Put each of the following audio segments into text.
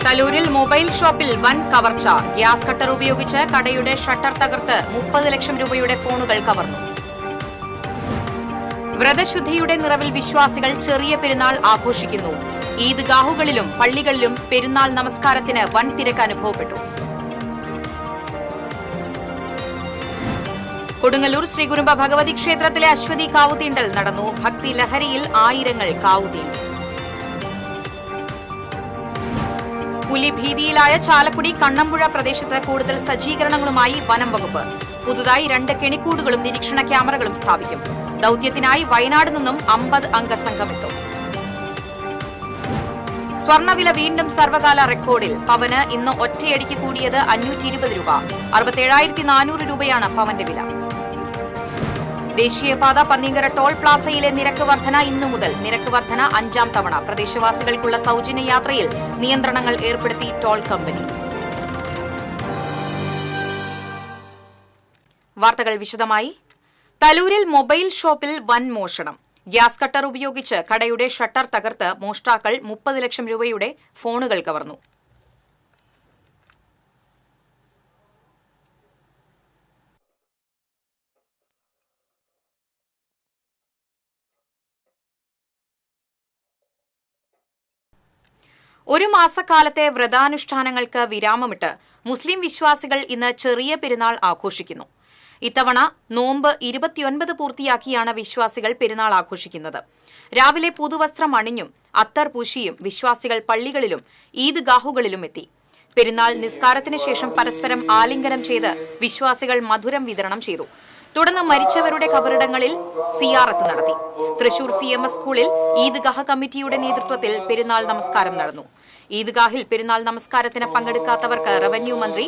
തലൂരിൽ mobile ഷോപ്പിൽ വൻ കവർച്ച. ഗ്യാസ് കട്ടർ ഉപയോഗിച്ച് കടയുടെ ഷട്ടർ തകർത്ത് 30 ലക്ഷം രൂപയുടെ ഫോണുകൾ കവർന്നു. വ്രതശുദ്ധിയുടെ നിറവിൽ വിശ്വാസികൾ ചെറിയ പെരുന്നാൾ ആഘോഷിക്കുന്നു. ഈദ്ഗാഹുകളിലും പള്ളികളിലും പെരുന്നാൾ നമസ്കാരത്തിന് വൻ തിരക്ക് അനുഭവപ്പെട്ടു. കൊടുങ്ങല്ലൂർ ശ്രീകുരുമ്പ ഭഗവതി ക്ഷേത്രത്തിലെ അശ്വതി കാവുതീണ്ടൽ നടന്നു. ഭക്തി ലഹരിയിൽ ആയിരങ്ങൾ കാവുതീണ്ടി. പുലിഭീതിയിലായ ചാലക്കുടി കണ്ണമ്പുഴ പ്രദേശത്ത് കൂടുതൽ സജ്ജീകരണങ്ങളുമായി വനം വകുപ്പ്. പുതുതായി 2 കെണിക്കൂടുകളും നിരീക്ഷണ ക്യാമറകളും സ്ഥാപിക്കും. ദൌത്യത്തിനായി വയനാട് നിന്നും 50 അംഗ സംഘമെത്തും. സ്വർണ്ണവില വീണ്ടും സർവകാല റെക്കോർഡിൽ. പവന് ഇന്ന് ഒറ്റയടിക്ക് കൂടിയത് 520 രൂപ. 67,400 രൂപയാണ് പവന്റെ വില. ദേശീയപാത പന്നിങ്കര ടോൾ പ്ലാസയിലെ നിരക്ക് വർധന ഇന്നു മുതൽ. നിരക്ക് വർധന 5ാം തവണ. പ്രദേശവാസികൾക്കുള്ള സൌജന്യ യാത്രയിൽ നിയന്ത്രണങ്ങൾ ഏർപ്പെടുത്തി ടോൾ കമ്പനി. വാർത്തകൾ വിശദമായി. തലൂരിൽ മൊബൈൽ ഷോപ്പിൽ വൻ മോഷണം. ഗ്യാസ് കട്ടർ ഉപയോഗിച്ച് കടയുടെ ഷട്ടർ തകർത്ത് മോഷ്ടാക്കൾ 30 ലക്ഷം രൂപയുടെ ഫോണുകൾ കവർന്നു. ഒരു മാസക്കാലത്തെ വ്രതാനുഷ്ഠാനങ്ങൾക്ക് വിരാമമിട്ട് മുസ്ലിം വിശ്വാസികൾ ഇന്ന് ചെറിയ പെരുന്നാൾ ആഘോഷിക്കുന്നു. ഇത്തവണ നോമ്പ് 29 പൂർത്തിയാക്കിയാണ് വിശ്വാസികൾ പെരുന്നാൾ ആഘോഷിക്കുന്നത്. രാവിലെ പുതുവസ്ത്രം അണിഞ്ഞും അത്തർ പൂശിയും വിശ്വാസികൾ പള്ളികളിലും ഈദ്ഗാഹുകളിലും എത്തി. പെരുന്നാൾ നിസ്കാരത്തിന് ശേഷം പരസ്പരം ആലിംഗനം ചെയ്ത് വിശ്വാസികൾ മധുരം വിതരണം ചെയ്തു. തുടർന്ന് മരിച്ചവരുടെ ഖബറിടങ്ങളിൽ സിയാറത്ത് നടത്തി. തൃശൂർ CMS സ്കൂളിൽ ഈദ്ഗാഹ് കമ്മിറ്റിയുടെ നേതൃത്വത്തിൽ പെരുന്നാൾ നമസ്കാരം നടന്നു. ഈദ്ഗാഹിൽ പെരുന്നാൾ നമസ്കാരത്തിന് പങ്കെടുക്കാത്തവർക്ക് റവന്യൂ മന്ത്രി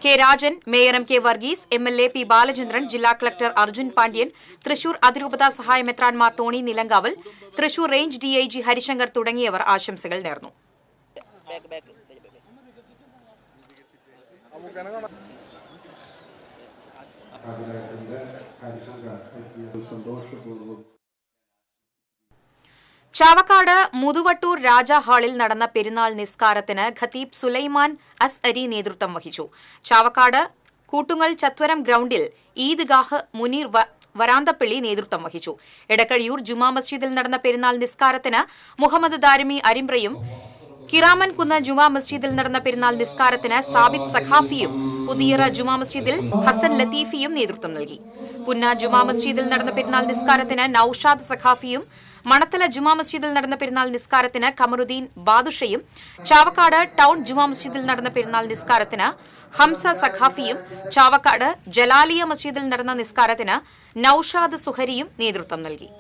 K Rajan, mayor MK Varghese, MLA P Balachandran, ജില്ലാ കളക്ടർ അർജുൻ പാണ്ഡ്യൻ, തൃശൂർ അതിരൂപതാ സഹായ മെത്രാൻമാർ Tony Nilankaval, Thrissur range DIG Harishankar തുടങ്ങിയവർ ആശംസകൾ നേർന്നു. ചാവക്കാട് മുതുവട്ടൂർ രാജ ഹാളിൽ നടന്ന പെരുന്നാൾ നിസ്കാരത്തിന് ഖതീബ് സുലൈമാൻ അസ്അരി നേതൃത്വം വഹിച്ചു. ചാവക്കാട് കൂട്ടുങ്ങൽ ചത്വരം ഗ്രൌണ്ടിൽ ഈദ്ഗാഹ് മുനീർ വരാന്തപ്പള്ളി നേതൃത്വം വഹിച്ചു. എടക്കഴിയൂർ ജുമാ മസ്ജിദിൽ നടന്ന പെരുന്നാൾ നിസ്കാരത്തിന് മുഹമ്മദ് ദാരിമി അരിമ്പ്രയും, കിറാമൻ കുന്ന് ജുമാ മസ്ജിദിൽ നടന്ന പെരുന്നാൾ നിസ്കാരത്തിന് സാബിത് സഖാഫിയും, പുതിയറ ജുമാ മസ്ജിദിൽ ഹസൻ ലത്തീഫിയും നേതൃത്വം നൽകി. പുന്ന ജുമാ മസ്ജിദിൽ നടന്ന പെരുന്നാൾ നിസ്കാരത്തിന് നൌഷാദ് സഖാഫിയും, മണത്തല ജുമാ മസ്ജിദിൽ നടന്ന പെരുന്നാൾ നിസ്കാരത്തിന് ഖമറുദ്ദീൻ ബാദുഷയും, ചാവക്കാട് ടൌൺ ജുമാ മസ്ജിദിൽ നടന്ന പെരുന്നാൾ നിസ്കാരത്തിന് ഹംസ സഖാഫിയും, ചാവക്കാട് ജലാലിയ മസ്ജിദിൽ നടന്ന നിസ്കാരത്തിന് നൌഷാദ് സുഹരിയും നേതൃത്വം നൽകി.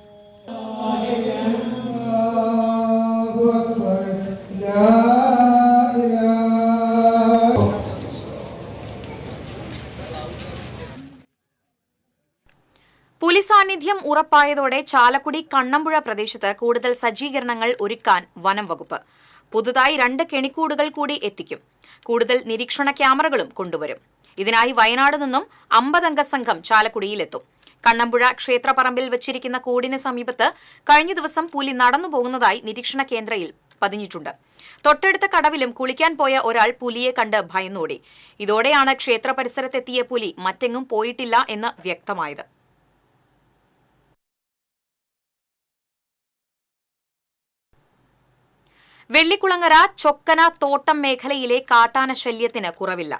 പുലി സാന്നിധ്യം ഉറപ്പായതോടെ ചാലക്കുടി കണ്ണമ്പുഴ പ്രദേശത്ത് കൂടുതൽ സജ്ജീകരണങ്ങൾ ഒരുക്കാൻ വനം വകുപ്പ്. പുതുതായി 2 കെണിക്കൂടുകൾ കൂടി എത്തിക്കും. കൂടുതൽ നിരീക്ഷണ ക്യാമറകളും കൊണ്ടുവരും. ഇതിനായി വയനാട് നിന്നും 50 അംഗ സംഘം ചാലക്കുടിയിലെത്തും. കണ്ണമ്പുഴ ക്ഷേത്രപ്പറമ്പിൽ വച്ചിരിക്കുന്ന കൂടിന് സമീപത്ത് കഴിഞ്ഞ ദിവസം പുലി നടന്നുപോകുന്നതായി നിരീക്ഷണ കേന്ദ്രയിൽ പതിഞ്ഞിട്ടുണ്ട്. തൊട്ടടുത്ത കടവിലും കുളിക്കാൻ പോയ ഒരാൾ പുലിയെ കണ്ട് ഭയന്നോടി. ഇതോടെയാണ് ക്ഷേത്ര പരിസരത്തെത്തിയ പുലി മറ്റെങ്ങും പോയിട്ടില്ല എന്ന് വ്യക്തമായത്. വെള്ളിക്കുളങ്ങര ചൊക്കന തോട്ടം മേഖലയിലെ കാട്ടാന ശല്യത്തിന് കുറവില്ല.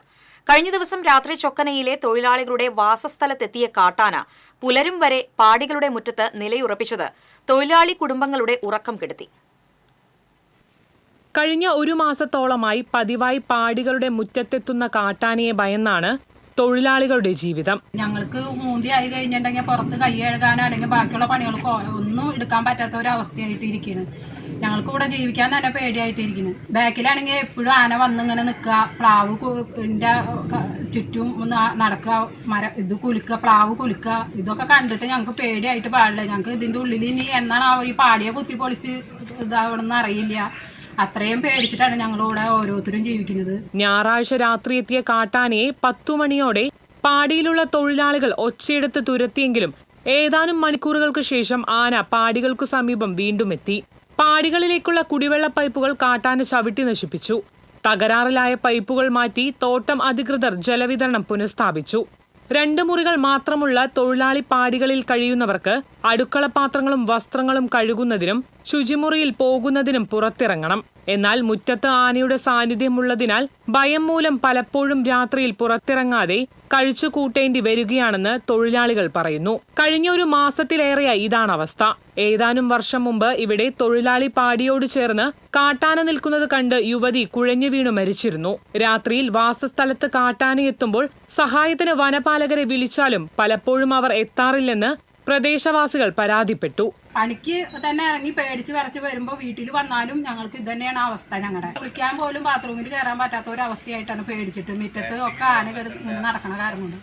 കഴിഞ്ഞ ദിവസം രാത്രി ചൊക്കനയിലെ തൊഴിലാളികളുടെ വാസസ്ഥലത്തെത്തിയ കാട്ടാന പുലരും വരെ പാടികളുടെ മുറ്റത്ത് നിലയുറപ്പിച്ചത് തൊഴിലാളി കുടുംബങ്ങളുടെ ഉറക്കം കെടുത്തി. കഴിഞ്ഞ 1 മാസത്തോളമായി പതിവായി പാടികളുടെ മുറ്റത്തെത്തുന്ന കാട്ടാനയെ ഭയന്നാണ് തൊഴിലാളികളുടെ ജീവിതം. ഞങ്ങൾക്ക് മൂന്തിയായി കഴിഞ്ഞിട്ടുണ്ടെങ്കിൽ പുറത്ത് കൈ കഴുകാനോ അല്ലെങ്കിൽ ബാക്കിയുള്ള പണികൾക്കോ ഒന്നും എടുക്കാൻ പറ്റാത്ത ഒരു അവസ്ഥയായിട്ട് ഇരിക്കുന്നു. ഞങ്ങൾക്ക് ഇവിടെ ജീവിക്കാൻ തന്നെ പേടിയായിട്ടിരിക്കുന്നു. ബാക്കിലാണെങ്കിൽ എപ്പോഴും ആന വന്നിങ്ങനെ നിൽക്കുക, പ്ലാവ് ചുറ്റും നടക്കുക, ഇത് കുലുക്കുക, പ്ലാവ് കുലുക്കുക, ഇതൊക്കെ കണ്ടിട്ട് ഞങ്ങൾക്ക് പേടിയായിട്ട് പാടില്ല. ഞങ്ങൾക്ക് ഇതിന്റെ ഉള്ളിൽ ഇനി എന്നാണാവോ ഈ പാടിയെ കുത്തിപ്പൊളിച്ച് ഇതാവണമെന്ന് അറിയില്ല. അത്രയും പേടിച്ചിട്ടാണ് ഞങ്ങളിവിടെ ഓരോരുത്തരും ജീവിക്കുന്നത്. ഞായറാഴ്ച രാത്രി എത്തിയ കാട്ടാനയെ 10 മണിയോടെ പാടിയിലുള്ള തൊഴിലാളികൾ ഒച്ചയെടുത്ത് തുരത്തിയെങ്കിലും ഏതാനും മണിക്കൂറുകൾക്ക് ശേഷം ആന പാടികൾക്കു സമീപം വീണ്ടും എത്തി. പാടികളിലേക്കുള്ള കുടിവെള്ള പൈപ്പുകൾ കാട്ടാന ചവിട്ടി നശിപ്പിച്ചു. തകരാറിലായ പൈപ്പുകൾ മാറ്റി തോട്ടം അധികൃതർ ജലവിതരണം പുനഃസ്ഥാപിച്ചു. 2 മുറികൾ മാത്രമുള്ള തൊഴിലാളി പാടികളിൽ കഴിയുന്നവർക്ക് അടുക്കള പാത്രങ്ങളും വസ്ത്രങ്ങളും കഴുകുന്നതിനും ശുചിമുറിയിൽ പോകുന്നതിനും പുറത്തിറങ്ങണം. എന്നാൽ മുറ്റത്ത് ആനയുടെ സാന്നിധ്യമുള്ളതിനാൽ ഭയം മൂലം പലപ്പോഴും രാത്രിയിൽ പുറത്തിറങ്ങാതെ കഴിച്ചു കൂട്ടേണ്ടി വരികയാണെന്ന് തൊഴിലാളികൾ പറയുന്നു. കഴിഞ്ഞ ഒരു മാസത്തിലേറെയായി ഇതാണ് അവസ്ഥ. ഏതാനും വർഷം മുമ്പ് ഇവിടെ തൊഴിലാളി പാടിയോട് ചേർന്ന് കാട്ടാന നിൽക്കുന്നത് കണ്ട് യുവതി കുഴഞ്ഞു വീണു മരിച്ചിരുന്നു. രാത്രിയിൽ വാസസ്ഥലത്ത് കാട്ടാനയെത്തുമ്പോൾ സഹായത്തിന് വനപാലകരെ വിളിച്ചാലും പലപ്പോഴും അവർ എത്താറില്ലെന്ന് പ്രദേശവാസികൾ പരാതിപ്പെട്ടു. പണിക്ക് തന്നെ ഇറങ്ങി പേടിച്ച് വിറച്ച് വരുമ്പോൾ വീട്ടിൽ വന്നാലും ഞങ്ങൾക്ക് ഇത് തന്നെയാണ് അവസ്ഥ. ഞങ്ങളുടെ കുളിക്കാൻ പോലും ബാത്റൂമിൽ കയറാൻ പറ്റാത്ത ഒരു അവസ്ഥയായിട്ടാണ് പേടിച്ചിട്ട്. മുറ്റത്ത് ഒക്കെ ആന ഇങ്ങനെ നടക്കണ കാരണം കൊണ്ട്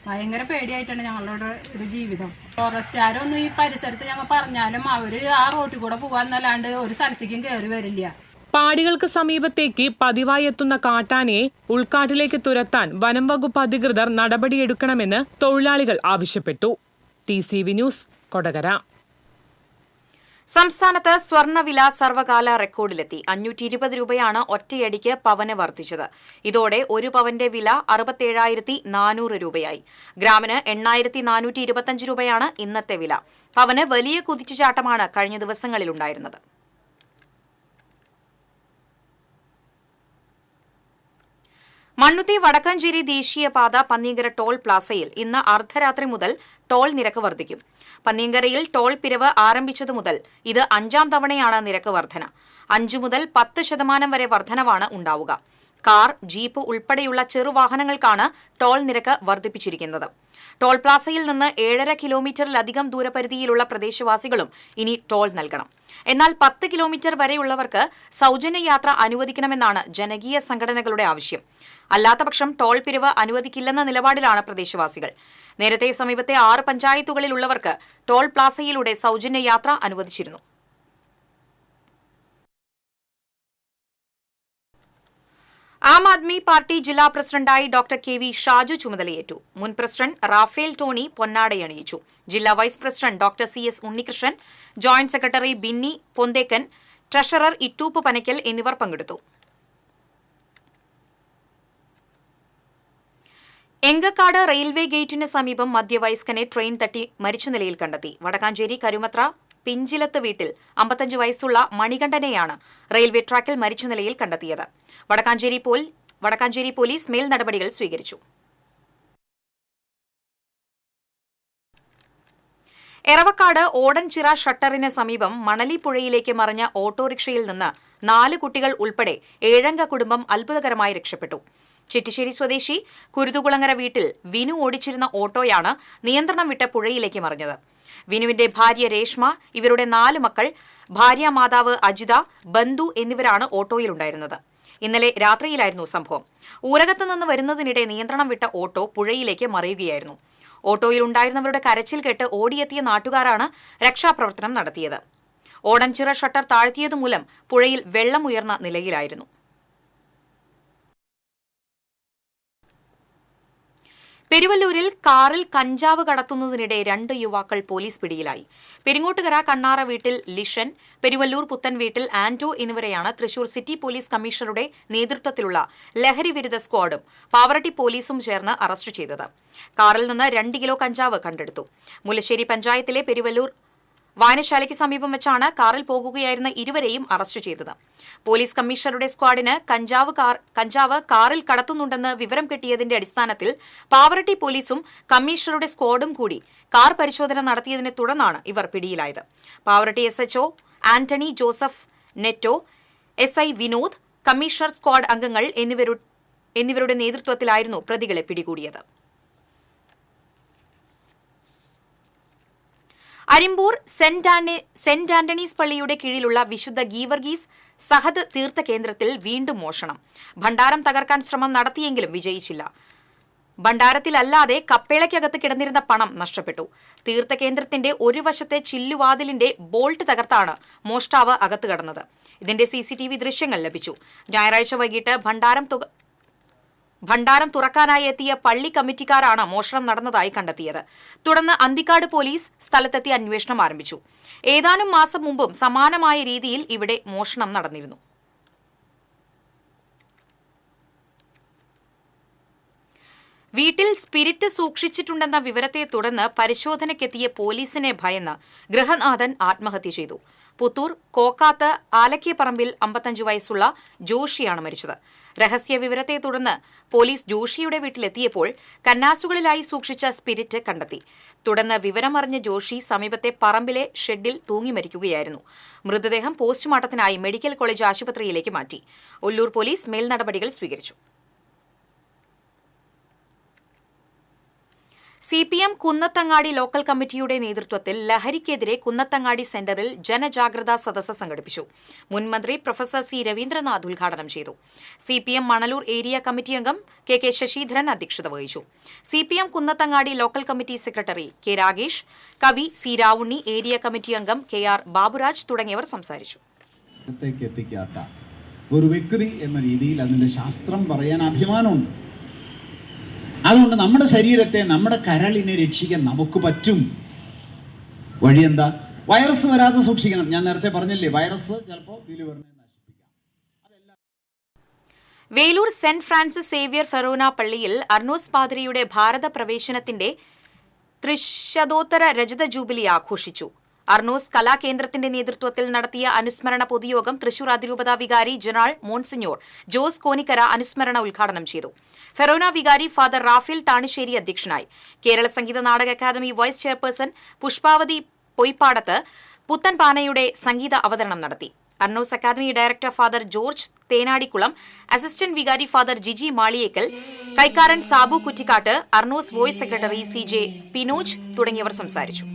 ഭയങ്കര പേടിയായിട്ടാണ് ഞങ്ങളുടെ ഒരു ജീവിതം. ഫോറസ്റ്റുകാരൊന്നും ഈ പരിസരത്ത് ഞങ്ങൾ പറഞ്ഞാലും അവര് ആ റോട്ടിൽ കൂടെ പോകാന്നല്ലാണ്ട് ഒരു സ്ഥലത്തേക്കും കയറി വരില്ല. പാടികൾക്ക് സമീപത്തേക്ക് പതിവായി എത്തുന്ന കാട്ടാനയെ ഉൾക്കാട്ടിലേക്ക് തുരത്താൻ വനം വകുപ്പ് അധികൃതർ നടപടിയെടുക്കണമെന്ന് തൊഴിലാളികൾ ആവശ്യപ്പെട്ടു. TCV news, Kodakara. സംസ്ഥാനത്ത് സ്വർണ്ണവില സർവകാല റെക്കോർഡിലെത്തി. 520 രൂപയാണ് ഒറ്റയടിക്ക് പവന് വർദ്ധിച്ചത്. ഇതോടെ ഒരു പവന്റെ വില 67,400 രൂപയായി. ഗ്രാമിന് 8,425 രൂപയാണ് ഇന്നത്തെ വില. പവന് വലിയ കുതിച്ചുചാട്ടമാണ് കഴിഞ്ഞ ദിവസങ്ങളിലുണ്ടായിരുന്നത്. മണ്ണുത്തി വടക്കാഞ്ചേരി ദേശീയപാത പന്നിയങ്കര ടോൾ പ്ലാസയിൽ ഇന്ന് അർദ്ധരാത്രി മുതൽ ടോൾ നിരക്ക് വർദ്ധിക്കും. പന്നിയങ്കരയിൽ ടോൾ പിരിവ് ആരംഭിച്ചതു മുതൽ ഇത് 5ാം തവണയാണ് നിരക്ക് വർധന. 5 മുതൽ 10% വരെ വർധനവാണ് ഉണ്ടാവുക. കാർ, ജീപ്പ് ഉൾപ്പെടെയുള്ള ചെറുവാഹനങ്ങൾക്കാണ് ടോൾ നിരക്ക് വർദ്ധിപ്പിച്ചിരിക്കുന്നത്. ടോൾ പ്ലാസയിൽ നിന്ന് 7.5 കിലോമീറ്ററിലധികം ദൂരപരിധിയിലുള്ള പ്രദേശവാസികളും ഇനി ടോൾ നൽകണം. എന്നാൽ 10 കിലോമീറ്റർ വരെയുള്ളവർക്ക് സൗജന്യ യാത്ര അനുവദിക്കണമെന്നാണ് ജനകീയ സംഘടനകളുടെ ആവശ്യം. അല്ലാത്തപക്ഷം ടോൾ പിരിവ് അനുവദിക്കില്ലെന്ന നിലപാടിലാണ് പ്രദേശവാസികൾ. നേരത്തെ സമീപത്തെ 6 പഞ്ചായത്തുകളിലുള്ളവർക്ക് ടോൾ പ്ലാസയിലൂടെ സൗജന്യ യാത്ര അനുവദിച്ചിരുന്നു. ആം ആദ്മി പാർട്ടി ജില്ലാ പ്രസിഡന്റായി ഡോക്ടർ KV ഷാജു ചുമതലയേറ്റു. മുൻ പ്രസിഡന്റ് റാഫേൽ ടോണി പൊന്നാടയണിയിച്ചു. ജില്ലാ vice president doctor CS Unnikrishnan, joint secretary Binny Ponthekkan, treasurer Ittoop Panakkal എന്നിവർ പങ്കെടുത്തു. എങ്കക്കാട് റെയിൽവേ ഗേറ്റിന് സമീപം മധ്യവയസ്കനെ ട്രെയിൻ തട്ടി മരിച്ച നിലയിൽ കണ്ടെത്തി. വടക്കാഞ്ചേരി കരുമത്ര പിഞ്ചിലത്ത് വീട്ടിൽ 55 വയസ്സുള്ള മണികണ്ഠനെയാണ് റെയിൽവേ ട്രാക്കിൽ മരിച്ച നിലയിൽ കണ്ടെത്തിയത്. വടക്കാഞ്ചേരി പോലീസ് മേൽ നടപടികൾ സ്വീകരിച്ചു. എറവക്കാട് ഓടൻചിറ ഷട്ടറിന് സമീപം മണലിപ്പുഴയിലേക്ക് മറിഞ്ഞ ഓട്ടോറിക്ഷയിൽ നിന്ന് 4 കുട്ടികൾ ഉൾപ്പെടെ 7-അംഗ കുടുംബം അത്ഭുതകരമായി രക്ഷപ്പെട്ടു. ചിറ്റിശ്ശേരി സ്വദേശി കുരുതുകുളങ്ങര വീട്ടിൽ വിനു ഓടിച്ചിരുന്ന ഓട്ടോയാണ് നിയന്ത്രണം വിട്ട് പുഴയിലേക്ക് മറിഞ്ഞത്. വിനുവിന്റെ ഭാര്യ രേഷ്മ, ഇവരുടെ 4 മക്കൾ, ഭാര്യ മാതാവ് അജിത, ബന്ധു എന്നിവരാണ് ഓട്ടോയിലുണ്ടായിരുന്നത്. ഇന്നലെ രാത്രിയിലായിരുന്നു സംഭവം. ഊരകത്ത് നിന്ന് വരുന്നതിനിടെ നിയന്ത്രണം വിട്ട ഓട്ടോ പുഴയിലേക്ക് മറിയുകയായിരുന്നു. ഓട്ടോയിലുണ്ടായിരുന്നവരുടെ കരച്ചിൽ കേട്ട് ഓടിയെത്തിയ നാട്ടുകാരാണ് രക്ഷാപ്രവർത്തനം നടത്തിയത്. ഓടൻചിറ ഷട്ടർ താഴ്ത്തിയതുമൂലം പുഴയിൽ വെള്ളം ഉയർന്ന നിലയിലായിരുന്നു. പെരുവല്ലൂരിൽ കാറിൽ കഞ്ചാവ് കടത്തുന്നതിനിടെ 2 യുവാക്കൾ പോലീസ് പിടിയിലായി. പെരിങ്ങോട്ടുകര കണ്ണാറ വീട്ടിൽ ലിഷൻ, പെരുവല്ലൂർ പുത്തൻ വീട്ടിൽ ആന്റോ എന്നിവരെയാണ് തൃശൂർ സിറ്റി പോലീസ് കമ്മീഷണറുടെ നേതൃത്വത്തിലുള്ള ലഹരി വിരുദ്ധ സ്ക്വാഡും പാവറട്ടി പോലീസും ചേർന്ന് അറസ്റ്റ് ചെയ്തത്. കാറിൽ നിന്ന് 2 കിലോ കഞ്ചാവ് കണ്ടെടുത്തു. മുല്ലശ്ശേരി പഞ്ചായത്തിലെ പെരുവല്ലൂർ വായനശാലയ്ക്ക് സമീപം വെച്ചാണ് കാറിൽ പോകുകയായിരുന്ന ഇരുവരെയും അറസ്റ്റ് ചെയ്തത്. പോലീസ് കമ്മീഷണറുടെ സ്ക്വാഡിന് കഞ്ചാവ് കാറിൽ കടത്തുന്നുണ്ടെന്ന് വിവരം കിട്ടിയതിന്റെ അടിസ്ഥാനത്തിൽ പാവറട്ടി പോലീസും കമ്മീഷണറുടെ സ്ക്വാഡും കൂടി കാർ പരിശോധന നടത്തിയതിനെ തുടർന്നാണ് ഇവർ പിടിയിലായത്. Pavaratty SHO Antony Joseph Netto, SI Vinod, commissioner squad അംഗങ്ങൾ എന്നിവരുടെ നേതൃത്വത്തിലായിരുന്നു പ്രതികളെ പിടികൂടിയത്. അരിമ്പൂർ സെന്റ് ആന്റണീസ് പള്ളിയുടെ കീഴിലുള്ള വിശുദ്ധ ഗീവർഗീസ് സഹദ് തീർത്ഥ കേന്ദ്രത്തിൽ വീണ്ടും മോഷണം. ഭണ്ഡാരം തകർക്കാൻ ശ്രമം നടത്തിയെങ്കിലും വിജയിച്ചില്ല. ഭണ്ഡാരത്തിലല്ലാതെ കപ്പേളയ്ക്കകത്ത് കിടന്നിരുന്ന പണം നഷ്ടപ്പെട്ടു. തീർത്ഥകേന്ദ്രത്തിന്റെ ഒരു വശത്തെ ചില്ലുവാതിലിന്റെ ബോൾട്ട് തകർത്താണ് മോഷ്ടാവ് അകത്ത് കടന്നത്. ഇതിന്റെ CCTV ദൃശ്യങ്ങൾ ലഭിച്ചു. ഞായറാഴ്ച വൈകിട്ട് ഭണ്ഡാരം തുറക്കാനായി എത്തിയ പള്ളി കമ്മിറ്റിക്കാരാണ് മോഷണം നടന്നതായി കണ്ടെത്തിയത്. തുടർന്ന് അന്തിക്കാട് പോലീസ് സ്ഥലത്തെത്തി അന്വേഷണം ആരംഭിച്ചു. ഏതാനും മാസം മുമ്പും സമാനമായ രീതിയിൽ ഇവിടെ മോഷണം നടന്നിരുന്നു. വീട്ടിൽ സ്പിരിറ്റ് സൂക്ഷിച്ചിട്ടുണ്ടെന്ന വിവരത്തെ തുടർന്ന് പരിശോധനയ്ക്കെത്തിയ പോലീസിനെ ഭയന്ന് ഗൃഹനാഥൻ ആത്മഹത്യ ചെയ്തു. പുത്തൂർ കോക്കാത്ത് ആലക്കിയപ്പറമ്പിൽ 55 വയസ്സുള്ള ജോഷിയാണ് മരിച്ചത്. രഹസ്യ വിവരത്തെ തുടർന്ന് പോലീസ് ജോഷിയുടെ വീട്ടിലെത്തിയപ്പോൾ കന്നാസുകളിലായി സൂക്ഷിച്ച സ്പിരിറ്റ് കണ്ടെത്തി. തുടർന്ന് വിവരമറിഞ്ഞ ജോഷി സമീപത്തെ പറമ്പിലെ ഷെഡിൽ തൂങ്ങി മരിക്കുകയായിരുന്നു. മൃതദേഹം പോസ്റ്റ്മോർട്ടത്തിനായി മെഡിക്കൽ കോളേജ് ആശുപത്രിയിലേക്ക് മാറ്റി. ഒല്ലൂർ പോലീസ് മേൽനടപടികൾ സ്വീകരിച്ചു. CPM കുന്നത്തങ്ങാടി ലോക്കൽ കമ്മിറ്റിയുടെ നേതൃത്വത്തിൽ ലഹരിക്കെതിരെ കുന്നത്തങ്ങാടി സെന്ററിൽ ജനജാഗ്രതാ സദസ്സ് സംഘടിപ്പിച്ചു. മുൻമന്ത്രി പ്രൊഫസർ സി രവീന്ദ്രനാഥ് ഉദ്ഘാടനം ചെയ്തു. CPM മണലൂർ ഏരിയ കമ്മിറ്റി അംഗം കെ ശശിധരൻ അധ്യക്ഷത വഹിച്ചു. CPM Kunnathangadi local committee secretary K Ragesh, കവി സി രാവുണ്ണി, ഏരിയ കമ്മിറ്റി അംഗം KR ബാബുരാജ് തുടങ്ങിയവർ സംസാരിച്ചു. ഒരു വ്യക്തി എന്ന രീതിയിൽ അതിന്റെ ശാസ്ത്രം പറയാൻ അഭിമാനമുണ്ട്. അതുകൊണ്ട് നമ്മുടെ ശരീരത്തെ, നമ്മുടെ കരളിനെ രക്ഷിക്കാൻ നമുക്ക് പറ്റും. വഴി എന്താ? വൈറസ് വരാതെ സൂക്ഷിക്കണം. ഞാൻ നേരത്തെ പറഞ്ഞില്ലേ, വൈറസ് ചിലപ്പോൾ നശിപ്പിക്കാം. Velur Saint Francis Xavier forane പള്ളിയിൽ അർണോസ് പാദ്രിയുടെ ഭാരത പ്രവേശനത്തിന്റെ ത്രിശതോത്തര രജത ജൂബിലി ആഘോഷിച്ചു. അർണോസ് കലാകേന്ദ്രത്തിന്റെ നേതൃത്വത്തിൽ നടത്തിയ അനുസ്മരണ പൊതുയോഗം തൃശൂർ അതിരൂപത വികാരി ജനറൽ മോൺസിഞ്ഞോർ ജോസ് കോനിക്കര അനുസ്മരണ ഉദ്ഘാടനം ചെയ്തു. ഫെറോന വികാരി ഫാദർ റാഫേൽ താണിശ്ശേരി അധ്യക്ഷനായി. കേരള സംഗീത നാടക അക്കാദമി വൈസ് ചെയർപേഴ്സൺ പുഷ്പാവതി പൊയ്പാടത്ത് പുത്തൻപാനയുടെ സംഗീത അവതരണം നടത്തി. Arnos academy director father George Thenadikulam, assistant വികാരി ഫാദർ ജിജി മാളിയേക്കൽ, കൈക്കാരൻ Sabu Kuttikkatt, Arnos voice secretary CJ Pinoj തുടങ്ങിയവർ സംസാരിച്ചു.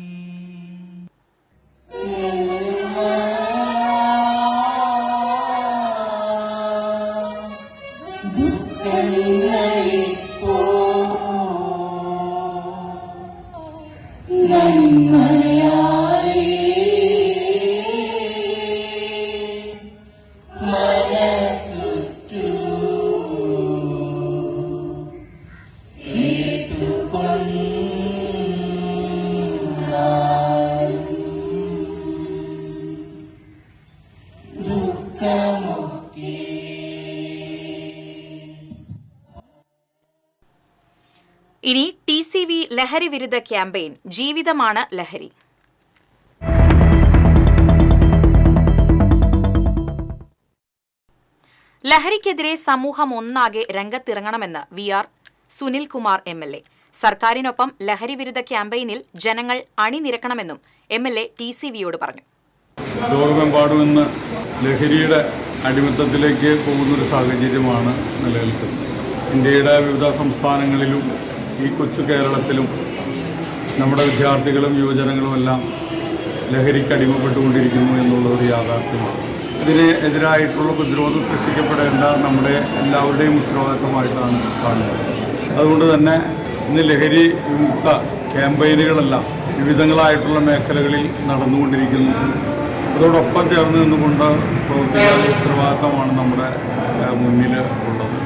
ഇനി TCV ലഹരി വിരുദ്ധ ക്യാമ്പയിൻ ജീവിതമാണ് ലഹരി. ലഹരിക്കെതിരെ സമൂഹം ഒന്നാകെ രംഗത്തിറങ്ങണമെന്ന് VR സുനിൽകുമാർ MLA. സർക്കാരിനൊപ്പം ലഹരി വിരുദ്ധ ക്യാമ്പയിനിൽ ജനങ്ങൾ അണിനിരക്കണമെന്നും MLA TCVയോട് പറഞ്ഞു. ലോകമെമ്പാടും ഇന്ന് ലഹരിയുടെ അടിമത്തത്തിലേക്ക് പോകുന്നൊരു സാഹചര്യമാണ് നിലനിൽക്കുന്നത്. ഇന്ത്യയുടെ വിവിധ സംസ്ഥാനങ്ങളിലും ഈ കൊച്ചു കേരളത്തിലും നമ്മുടെ വിദ്യാർത്ഥികളും യുവജനങ്ങളുമെല്ലാം ലഹരിക്ക് അടിമപ്പെട്ടുകൊണ്ടിരിക്കുന്നു എന്നുള്ളൊരു യാഥാർത്ഥ്യമാണ്. ഇതിന് എതിരായിട്ടുള്ള പ്രതിരോധം സൃഷ്ടിക്കപ്പെടേണ്ട നമ്മുടെ എല്ലാവരുടെയും ഉത്തരവാദിത്തമായിട്ടാണ് കാണുന്നത്. അതുകൊണ്ട് തന്നെ ഇന്ന് ലഹരി വിമുക്ത ക്യാമ്പയിനുകളെല്ലാം വിവിധങ്ങളായിട്ടുള്ള മേഖലകളിൽ നടന്നുകൊണ്ടിരിക്കുന്നു. അതോടൊപ്പം ചേർന്ന് നിന്നുകൊണ്ട് പ്രവർത്തിക്കുന്ന ഉത്തരവാദിത്തമാണ് നമ്മുടെ മുന്നിൽ ഉള്ളത്.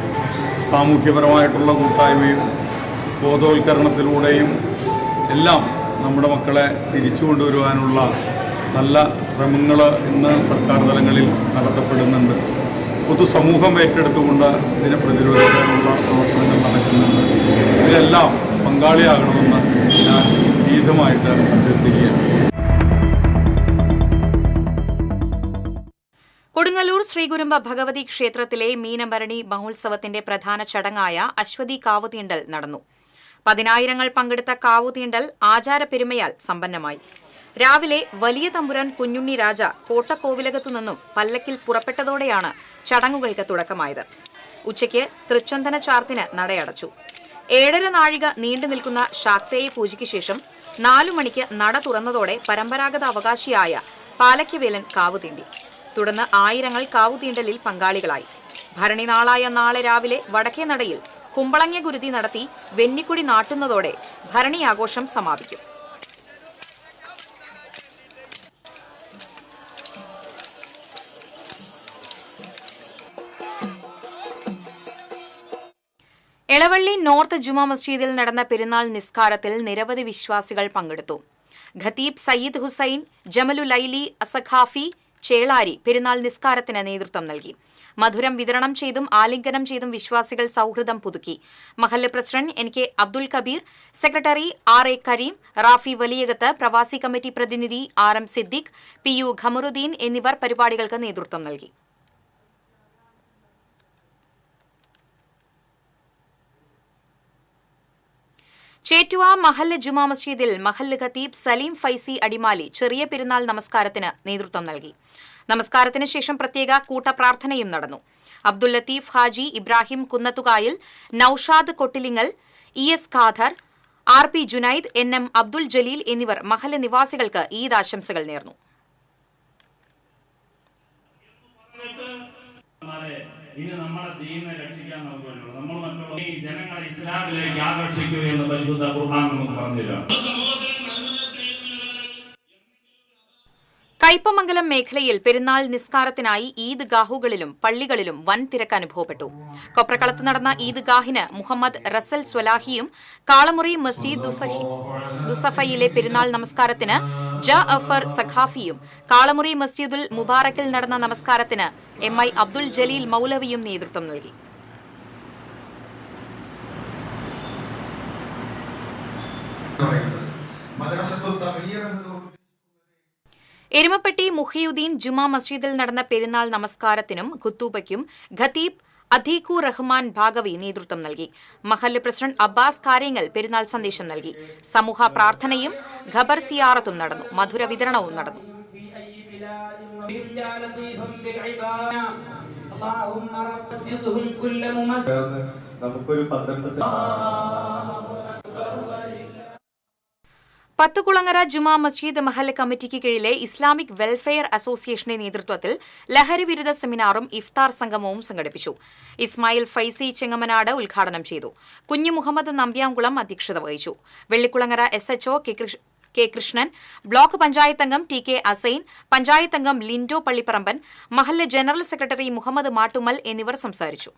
സാമൂഹ്യപരമായിട്ടുള്ള കൂട്ടായ്മയും ബോധവൽക്കരണത്തിലൂടെയും എല്ലാം നമ്മുടെ മക്കളെ തിരിച്ചു കൊണ്ടുവരുവാനുള്ള നല്ല ശ്രമങ്ങൾ ഇന്ന് സർക്കാർ തലങ്ങളിൽ നടത്തപ്പെടുന്നുണ്ട്. പൊതുസമൂഹം ഏറ്റെടുത്തുകൊണ്ട് ഇതിനെ പ്രതിരോധിക്കാനുള്ള പ്രവർത്തനങ്ങൾ നടക്കുന്നുണ്ട്. ഇതിലെല്ലാം പങ്കാളിയാകണമെന്ന് ഞാൻ വിനീതമായിട്ട് അഭ്യർത്ഥിക്കുകയാണ്. കൊടുങ്ങല്ലൂർ ശ്രീകുരുമ്പ ഭഗവതി ക്ഷേത്രത്തിലെ മീനഭരണി മഹോത്സവത്തിന്റെ പ്രധാന ചടങ്ങായ അശ്വതി കാവുതീണ്ടൽ നടന്നു. 10,000 പങ്കെടുത്ത കാവുതീണ്ടൽ ആചാരപ്പെരുമയാൽ സമ്പന്നമായി. രാവിലെ വലിയ തമ്പുരാൻ കുഞ്ഞുണ്ണി രാജ കോട്ടക്കോവിലകത്തു നിന്നും പല്ലക്കിൽ പുറപ്പെട്ടതോടെയാണ് ചടങ്ങുകൾക്ക് തുടക്കമായത്. ഉച്ചയ്ക്ക് തൃച്ചന്ദന ചാർത്തിന് നടയടച്ചു. 7.5 നാഴിക നീണ്ടു നിൽക്കുന്ന ശാക്തേയ പൂജയ്ക്ക് ശേഷം 4 മണിക്ക് നട തുറന്നതോടെ പരമ്പരാഗത അവകാശിയായ പാലയ്ക്കവേലൻ കാവുതീണ്ടി. തുടർന്ന് ആയിരങ്ങൾ കാവുതീണ്ടലിൽ പങ്കാളികളായി. ഭരണിനാളായ നാളെ രാവിലെ വടക്കേ നടയിൽ കുമ്പളങ്ങ ഗുരുതി നടത്തി വെന്നിക്കുടി നാട്ടുന്നതോടെ ഭരണി ആഘോഷം സമാപിക്കും. എളവള്ളി നോർത്ത് ജുമാ മസ്ജിദിൽ നടന്ന പെരുന്നാൾ നിസ്കാരത്തിൽ നിരവധി വിശ്വാസികൾ പങ്കെടുത്തു. ഖതീബ് സയ്യിദ് ഹുസൈൻ ജമലുലൈലി അസഖാഫി ചേളാരി പെരുന്നാൾ നിസ്കാരത്തിന് നേതൃത്വം നൽകി. മധുരം വിതരണം ചെയ്തും ആലിംഗനം ചെയ്തും വിശ്വാസികൾ സൌഹൃദം പുതുക്കി. മഹല്ല് president NK Abdul Kabeer, secretary RA Kareem, Rafi Valiyakath, പ്രവാസി കമ്മിറ്റി പ്രതിനിധി RM സിദ്ദിഖ്, PU ഖമറുദ്ദീൻ എന്നിവർ പരിപാടികൾക്ക് നേതൃത്വം നൽകി. ചേറ്റുവ മഹല്ല് ജുമാ മസ്ജിദിൽ മഹല്ല് ഖതീബ് സലീം ഫൈസി അടിമാലി ചെറിയ പെരുന്നാൾ നമസ്കാരത്തിന് നേതൃത്വം നൽകി. നമസ്കാരത്തിന് ശേഷം പ്രത്യേക കൂട്ടപ്രാർത്ഥനയും നടന്നു. Abdul Latheef Haji, Ibrahim Kunnathukayil, Naushad Kottilingal, ES Khader, RP Junaid, NM Abdul Jaleel എന്നിവർ മഹല്ല് നിവാസികൾക്ക് ഈദ് ആശംസകൾ നേർന്നു. ഇനി നമ്മുടെ ദീനിനെ രക്ഷിക്കാൻ നമുക്ക് വേണം. നമ്മൾ മറ്റുള്ള ഈ ജനങ്ങളെ ഇസ്ലാമിലേക്ക് ആകർഷിക്കുക എന്ന് പരിശുദ്ധ ഖുർആൻ നമുക്ക് പറഞ്ഞില്ല. കയ്പമംഗലം മേഖലയിൽ പെരുന്നാൾ നിസ്കാരത്തിനായി ഈദ്ഗാഹുകളിലും പള്ളികളിലും വൻ തിരക്ക് അനുഭവപ്പെട്ടു. കൊപ്രക്കളത്ത് നടന്ന ഈദ്ഗാഹിന് മുഹമ്മദ് റസൽ സ്വലാഹിയും കാളമുറി മസ്ജിദ് ദുസഫയിലെ പെരുന്നാൾ നമസ്കാരത്തിന് ജഅഫർ സഖാഫിയും കാളമുറി മസ്ജിദുൽ മുബാറക്കിൽ നടന്ന നമസ്കാരത്തിന് MI അബ്ദുൽ ജലീൽ മൗലവിയും നേതൃത്വം നൽകി. എരുമപ്പെട്ടി മുഹിയുദ്ദീൻ ജുമാ മസ്ജിദിൽ നടന്ന പെരുന്നാൾ നമസ്കാരത്തിനും ഖുത്തൂബയ്ക്കും ഖതീബ് അദീഖു റഹ്മാൻ ഭാഗവി നേതൃത്വം നൽകി. മഹല്ല് പ്രസിഡന്റ് അബ്ബാസ് കാരേങ്ങൽ പെരുന്നാൾ സന്ദേശം നൽകി. സമൂഹ പ്രാർത്ഥനയും ഖബർ സിയാറത്തും നടന്നു. മധുര വിതരണവും നടന്നു. പത്തുകുളങ്ങര ജുമാ മസ്ജിദ് മഹല്ല് കമ്മിറ്റിക്ക് കീഴിലെ ഇസ്ലാമിക് വെൽഫെയർ അസോസിയേഷന്റെ നേതൃത്വത്തിൽ ലഹരി വിരുദ്ധ സെമിനാറും ഇഫ്താർ സംഗമവും സംഘടിപ്പിച്ചു. ഇസ്മായിൽ ഫൈസി ചെങ്ങമനാട് ഉദ്ഘാടനം ചെയ്തു. കുഞ്ഞു മുഹമ്മദ് നമ്പ്യാംകുളം അധ്യക്ഷത വഹിച്ചു. Vellikulangara SHO K Krishnan, block panchayat അംഗം TK അസൈൻ, പഞ്ചായത്ത് അംഗം ലിൻഡോ പള്ളിപ്പറമ്പൻ, മഹല്ല് ജനറൽ സെക്രട്ടറി മുഹമ്മദ് മാട്ടുമൽ എന്നിവർ സംസാരിച്ചു.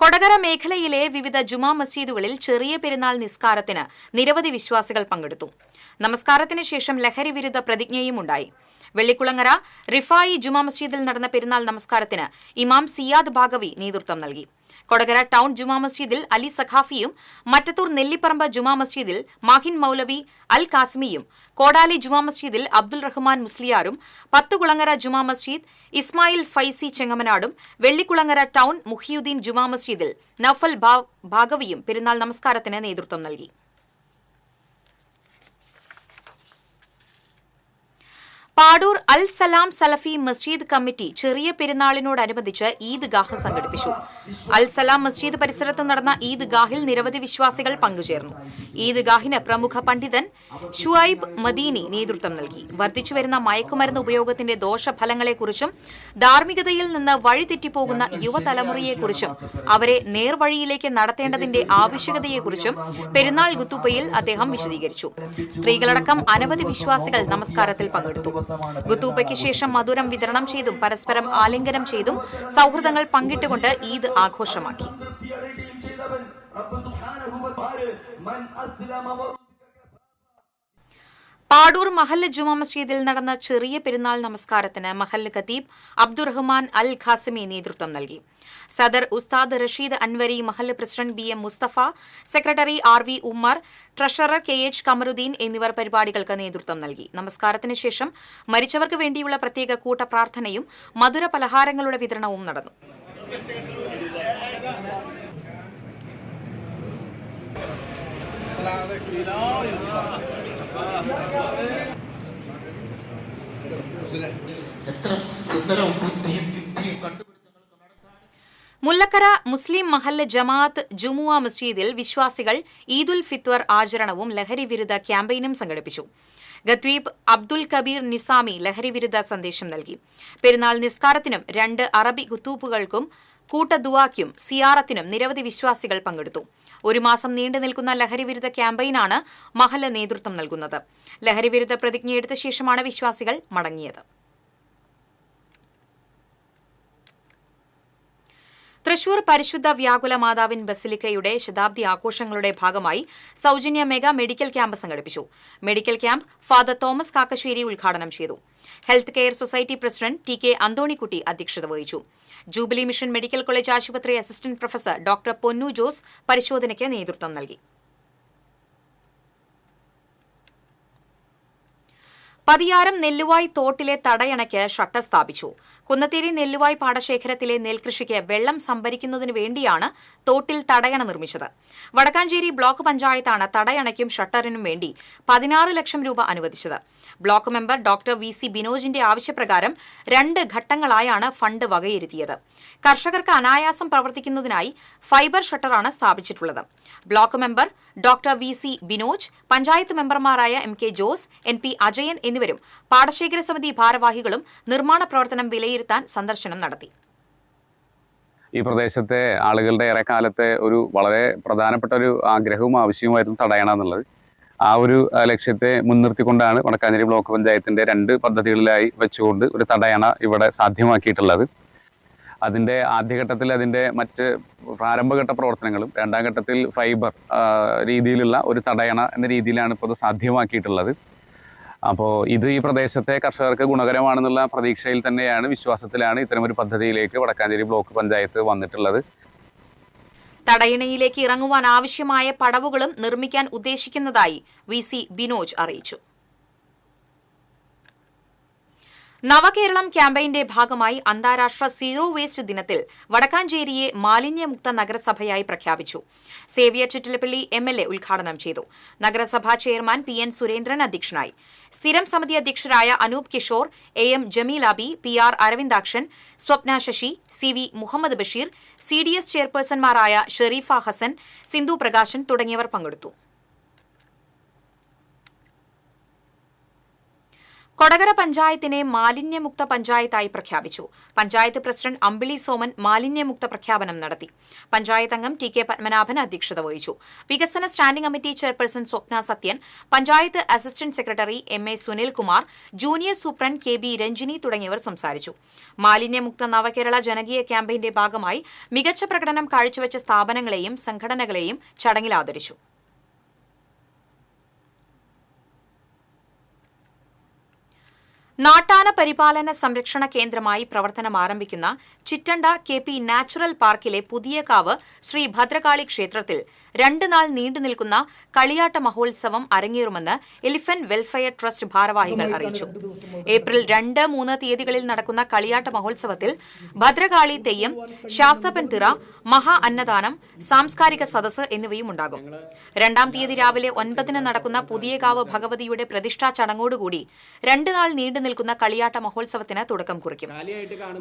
കൊടകര മേഖലയിലെ വിവിധ ജുമാ മസ്ജിദുകളിൽ ചെറിയ പെരുന്നാൾ നിസ്കാരത്തിന് നിരവധി വിശ്വാസികൾ പങ്കെടുത്തു. നമസ്കാരത്തിന് ശേഷം ലഹരി വിരുദ്ധ പ്രതിജ്ഞയും ഉണ്ടായി. വെള്ളിക്കുളങ്ങര റിഫായി ജുമാ മസ്ജിദിൽ നടന്ന പെരുന്നാൾ നമസ്കാരത്തിന് ഇമാം സിയാദ് ഭാഗവി നേതൃത്വം നൽകി. കൊടകര ടൗൺ ജുമാ മസ്ജിദിൽ അലി സഖാഫിയും, മറ്റത്തൂർ നെല്ലിപ്പറമ്പ് ജുമാ മസ്ജിദിൽ മാഹിൻ മൗലവി അൽ കാസിമിയും, കോടാലി ജുമാ മസ്ജിദിൽ അബ്ദുൽ റഹ്മാൻ മുസ്ലിയാരും, പത്തുകുളങ്ങര ജുമാ മസ്ജിദ് ഇസ്മായിൽ ഫൈസി ചെങ്ങമനാടും, വെള്ളിക്കുളങ്ങര ടൗൺ മുഹിയുദ്ദീൻ ജുമാ മസ്ജിദിൽ നൌഫൽ ഭാഗവിയും പെരുന്നാൾ നമസ്കാരത്തിന് നേതൃത്വം നൽകി. പാടൂർ അൽ സലാം സലഫി മസ്ജിദ് കമ്മിറ്റി ചെറിയ പെരുന്നാളിനോടനുബന്ധിച്ച് ഈദ്ഗാഹ് സംഘടിപ്പിച്ചു. അൽ സലാം മസ്ജിദ് പരിസരത്ത് നടന്ന ഈദ്ഗാഹിൽ നിരവധി വിശ്വാസികൾ പങ്കുചേർന്നു. ഈദ്ഗാഹിന് പ്രമുഖ പണ്ഡിതൻ ഷുഐബ് മദീനി നേതൃത്വം നൽകി. വർദ്ധിച്ചുവരുന്ന മയക്കുമരുന്ന് ഉപയോഗത്തിന്റെ ദോഷഫലങ്ങളെക്കുറിച്ചും ധാർമ്മികതയിൽ നിന്ന് വഴിതെറ്റിപ്പോകുന്ന യുവതലമുറയെക്കുറിച്ചും അവരെ നേർവഴിയിലേക്ക് നടത്തേണ്ടതിന്റെ ആവശ്യകതയെക്കുറിച്ചും പെരുന്നാൾ ഗുത്തുബയിൽ അദ്ദേഹം വിശദീകരിച്ചു. സ്ത്രീകളടക്കം അനവധി വിശ്വാസികൾ നമസ്കാരത്തിൽ പങ്കെടുത്തു. ഗുത്തൂബയ്ക്ക് ശേഷം മധുരം വിതരണം ചെയ്തും പരസ്പരം ആലിംഗനം ചെയ്തും സൌഹൃദങ്ങൾ പങ്കിട്ടുകൊണ്ട് ഈദ് ആഘോഷമാക്കി. പാടൂർ മഹല്ല് ജുമാ മസ്ജിദിൽ നടന്ന ചെറിയ പെരുന്നാൾ നമസ്കാരത്തിന് മഹല്ല് ഖതീബ് അബ്ദുറഹ്മാൻ അൽ ഖാസിമി നേതൃത്വം നൽകി. സദർ ഉസ്താദ് റഷീദ് അൻവരി, മഹല്ല് president BM Musthafa, secretary RV Ummer, treasurer KH Khamaruddin എന്നിവർ പരിപാടികൾക്ക് നേതൃത്വം നൽകി. നമസ്കാരത്തിന് ശേഷം മരിച്ചവർക്ക് വേണ്ടിയുള്ള പ്രത്യേക കൂട്ടപ്രാർത്ഥനയും മധുര പലഹാരങ്ങളുടെ വിതരണവും നടന്നു. മുല്ലക്കര മുസ്ലിം മഹല്ല് ജമാഅത്ത് ജുമുഅ മസ്ജിദിൽ വിശ്വാസികൾ ഈദുൽ ഫിത്വർ ആചരണവും ലഹരി വിരുദ്ധ ക്യാമ്പയിനും സംഘടിപ്പിച്ചു. ഖതീബ് അബ്ദുൽ കബീർ നിസാമി ലഹരി വിരുദ്ധ സന്ദേശം നൽകി. പെരുന്നാൾ നിസ്കാരത്തിനും 2 അറബി ഖുതൂബുകൾക്കും കൂട്ടദുആക്കും സിയാറത്തിനും നിരവധി വിശ്വാസികൾ പങ്കെടുത്തു. 1 മാസം നീണ്ടു നിൽക്കുന്ന ലഹരി വിരുദ്ധ ക്യാമ്പയിനാണ് മഹല്ല് നേതൃത്വം നൽകുന്നത്. ലഹരി വിരുദ്ധ പ്രതിജ്ഞയെടുത്ത ശേഷമാണ് വിശ്വാസികൾ മടങ്ങിയത്. തൃശൂർ പരിശുദ്ധ വ്യാകുല മാതാവിൻ ബസിലിക്കയുടെ ശതാബ്ദി ആഘോഷങ്ങളുടെ ഭാഗമായി സൌജന്യ മെഗാ മെഡിക്കൽ ക്യാമ്പ് സംഘടിപ്പിച്ചു. Medical camp father Thomas Kakkassery ഉദ്ഘാടനം ചെയ്തു. Health care society president T K Anthonykutty അധ്യക്ഷത വഹിച്ചു. ജൂബിലി മിഷൻ മെഡിക്കൽ കോളേജ് ആശുപത്രി അസിസ്റ്റന്റ് പ്രൊഫസർ ഡോക്ടർ പൊന്നു ജോസ് പരിശോധനയ്ക്ക് നേതൃത്വം നൽകി. പതിയാരം നെല്ലുവായ് തോട്ടിലെ തടയണയ്ക്ക് ഷട്ടർ സ്ഥാപിച്ചു. കുന്നത്തേരി നെല്ലുവായ് പാടശേഖരത്തിലെ നെൽകൃഷിക്ക് വെള്ളം സംഭരിക്കുന്നതിനു വേണ്ടിയാണ് തോട്ടിൽ തടയണ നിർമ്മിച്ചത്. വടക്കാഞ്ചേരി ബ്ലോക്ക് പഞ്ചായത്താണ് തടയണയ്ക്കും ഷട്ടറിനും വേണ്ടി 16 ലക്ഷം രൂപ അനുവദിച്ചത്. Block member doctor V C. ബിനോജിന്റെ ആവശ്യപ്രകാരം 2 ഘട്ടങ്ങളായാണ് ഫണ്ട് വകയിരുത്തിയത്. കർഷകർക്ക് അനായാസം പ്രവർത്തിക്കുന്നതിനായി ഫൈബർ ഷട്ടറാണ് സ്ഥാപിച്ചിട്ടുള്ളത്. Block member doctor V C. Binoj, panchayat മെമ്പർമാരായ എം.കെ. ജോസ്, എൻ.പി. അജയൻ എന്നിവരും പാടശേഖര സമിതി ഭാരവാഹികളും നിർമ്മാണ പ്രവർത്തനം വിലയിരുത്താൻ സന്ദർശനം നടത്തി. ഈ പ്രദേശത്തെ ആളുകളുടെ ഏറെക്കാലത്തെ ഒരു വളരെ പ്രധാനപ്പെട്ട ഒരു ആഗ്രഹവും ആവശ്യവുമായിരുന്നു തടയണ എന്നുള്ളത്. ആ ഒരു ലക്ഷ്യത്തെ മുൻനിർത്തിക്കൊണ്ടാണ് വടക്കാഞ്ചേരി ബ്ലോക്ക് പഞ്ചായത്തിന്റെ 2 പദ്ധതികളിലായി വെച്ചുകൊണ്ട് ഒരു തടയണ ഇവിടെ സാധ്യമാക്കിയിട്ടുള്ളത്. അതിൻ്റെ ആദ്യഘട്ടത്തിൽ അതിൻ്റെ മറ്റ് പ്രാരംഭഘട്ട പ്രവർത്തനങ്ങളും 2ാം ഘട്ടത്തിൽ ഫൈബർ രീതിയിലുള്ള ഒരു തടയണ എന്ന രീതിയിലാണ് ഇപ്പോൾ ഇത് സാധ്യമാക്കിയിട്ടുള്ളത്. അപ്പോൾ ഇത് ഈ പ്രദേശത്തെ കർഷകർക്ക് ഗുണകരമാണെന്നുള്ള പ്രതീക്ഷയിൽ തന്നെയാണ്, വിശ്വാസത്തിലാണ് ഇത്തരമൊരു പദ്ധതിയിലേക്ക് വടക്കാഞ്ചേരി ബ്ലോക്ക് പഞ്ചായത്ത് വന്നിട്ടുള്ളത്. തടയണയിലേക്ക് ഇറങ്ങുവാൻ ആവശ്യമായ പടവുകളും നിർമ്മിക്കാൻ ഉദ്ദേശിക്കുന്നതായി വി.സി. ബിനോജ് അറിയിച്ചു. നവകേരളം ക്യാമ്പയിന്റെ ഭാഗമായി അന്താരാഷ്ട്ര സീറോ വേസ്റ്റ് ദിനത്തിൽ വടക്കാഞ്ചേരിയെ മാലിന്യമുക്ത നഗരസഭയായി പ്രഖ്യാപിച്ചു. സേവ്യർ ചിറ്റിലപ്പള്ളി എം.എൽ.എ. ഉദ്ഘാടനം ചെയ്തു. നഗരസഭാ ചെയർമാൻ പി.എൻ. സുരേന്ദ്രൻ അധ്യക്ഷനായി. സ്ഥിരം സമിതി അധ്യക്ഷരായ Anoop Kishore, AM. Jameelabi, PR. Aravindakshan, Swapna Sasi, CV. Muhammad Basheer, CDS. ചെയർപേഴ്സൺമാരായ ഷെരീഫ ഹസൻ, സിന്ധു പ്രകാശൻ തുടങ്ങിയവർ പങ്കെടുത്തു. കൊടകര പഞ്ചായത്തിനെ മാലിന്യമുക്ത പഞ്ചായത്തായി പ്രഖ്യാപിച്ചു. പഞ്ചായത്ത് പ്രസിഡന്റ് അമ്പിളി സോമൻ മാലിന്യമുക്ത പ്രഖ്യാപനം നടത്തി. പഞ്ചായത്ത് അംഗം ടി കെ പത്മനാഭൻ അധ്യക്ഷത വഹിച്ചു. വികസന standing committee chairperson Swapna Sathyan, panchayat assistant secretary M A. Sunilkumar, junior superintendent K B. Ranjini തുടങ്ങിയവർ സംസാരിച്ചു. മാലിന്യമുക്ത നവകേരള ജനകീയ ക്യാമ്പയിന്റെ ഭാഗമായി മികച്ച പ്രകടനം കാഴ്ചവെച്ച സ്ഥാപനങ്ങളെയും സംഘടനകളെയും ചടങ്ങിൽ ആദരിച്ചു. നാട്ടാന പരിപാലന സംരക്ഷണ കേന്ദ്രമായി പ്രവർത്തനം ആരംഭിക്കുന്ന ചിറ്റണ്ട കെ.പി. നാച്ചുറൽ പാർക്കിലെ പുതിയകാവ് ശ്രീ ഭദ്രകാളി ക്ഷേത്രത്തിൽ 2 നാൾ നീണ്ടുനിൽക്കുന്ന കളിയാട്ട മഹോത്സവം അരങ്ങേറുമെന്ന് എലിഫന്റ് വെൽഫെയർ ട്രസ്റ്റ് ഭാരവാഹികൾ അറിയിച്ചു. ഏപ്രിൽ 2, 3 തീയതികളിൽ നടക്കുന്ന കളിയാട്ട മഹോത്സവത്തിൽ ഭദ്രകാളി തെയ്യം, ശാസ്തപ്പൻ തിറ, മഹാ അന്നദാനം, സാംസ്കാരിക സദസ്സ് എന്നിവയും ഉണ്ടാകും. 2-ാം തീയതി രാവിലെ 9-ന് നടക്കുന്ന പുതിയകാവ് ഭഗവതിയുടെ പ്രതിഷ്ഠാ ചടങ്ങോടുകൂടി 2 നാൾ നീണ്ടുനിൽക്കുന്ന കളിയാട്ട മഹോത്സവത്തിന് തുടക്കം കുറിക്കും.